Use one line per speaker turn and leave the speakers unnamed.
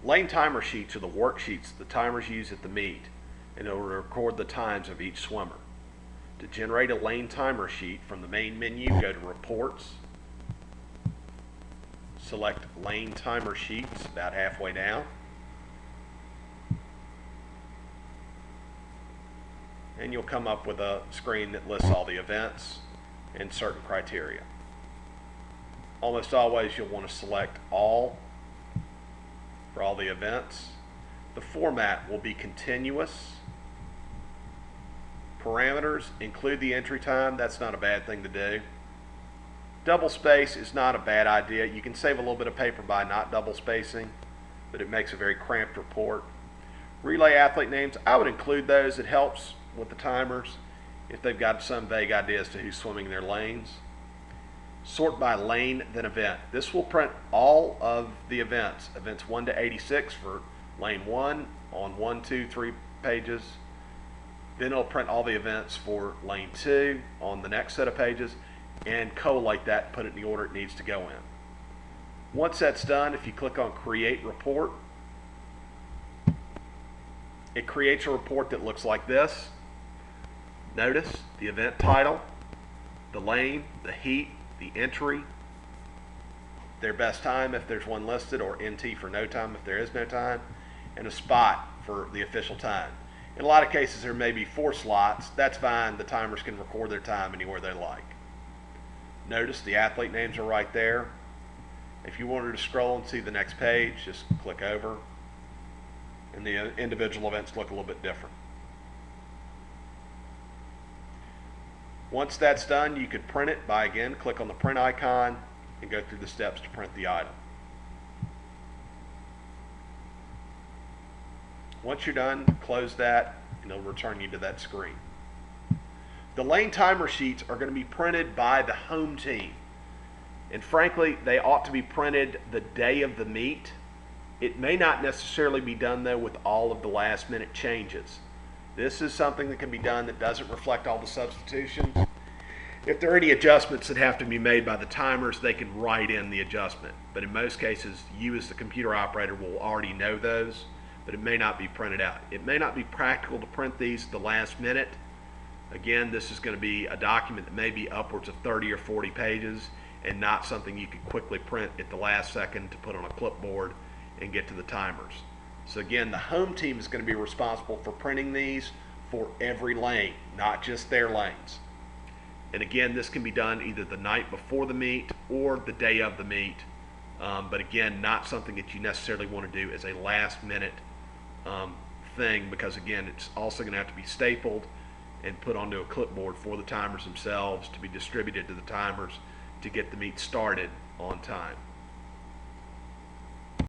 Lane timer sheets are the worksheets the timers use at the meet in order to record the times of each swimmer. To generate a lane timer sheet from the main menu, go to Reports, select Lane Timer Sheets about halfway down, and you'll come up with a screen that lists all the events and certain criteria. Almost always you'll want to select All for all the events. The format will be continuous. Parameters include the entry time. That's not a bad thing to do. Double space is not a bad idea. You can save a little bit of paper by not double spacing, but it makes a very cramped report. Relay athlete names, I would include those. It helps with the timers if they've got some vague idea as to who's swimming their lanes. Sort by lane, then event. This will print all of the events 1 to 86 for lane 1 on 1, 2, 3 pages. Then it'll print all the events for lane 2 on the next set of pages and collate that and put it in the order it needs to go in. Once that's done, if you click on Create Report, it creates a report that looks like this. Notice the event title, the lane, the heat, the entry, their best time if there's one listed, or NT for no time if there is no time, and a spot for the official time. In a lot of cases there may be 4 slots. That's fine. The timers can record their time anywhere they like. Notice the athlete names are right there. If you wanted to scroll and see the next page, just click over, and the individual events look a little bit different. Once that's done, you could print it by, again, click on the print icon and go through the steps to print the item. Once you're done, close that and it'll return you to that screen. The lane timer sheets are going to be printed by the home team. And frankly, they ought to be printed the day of the meet. It may not necessarily be done though with all of the last minute changes. This is something that can be done that doesn't reflect all the substitutions. If there are any adjustments that have to be made by the timers, they can write in the adjustment. But in most cases, you as the computer operator will already know those, but it may not be printed out. It may not be practical to print these at the last minute. Again, this is going to be a document that may be upwards of 30 or 40 pages and not something you could quickly print at the last second to put on a clipboard and get to the timers. So again, the home team is going to be responsible for printing these for every lane, not just their lanes. And again, this can be done either the night before the meet or the day of the meet. But again, not something that you necessarily want to do as a last minute thing, because again, it's also going to have to be stapled and put onto a clipboard for the timers themselves to be distributed to the timers to get the meet started on time.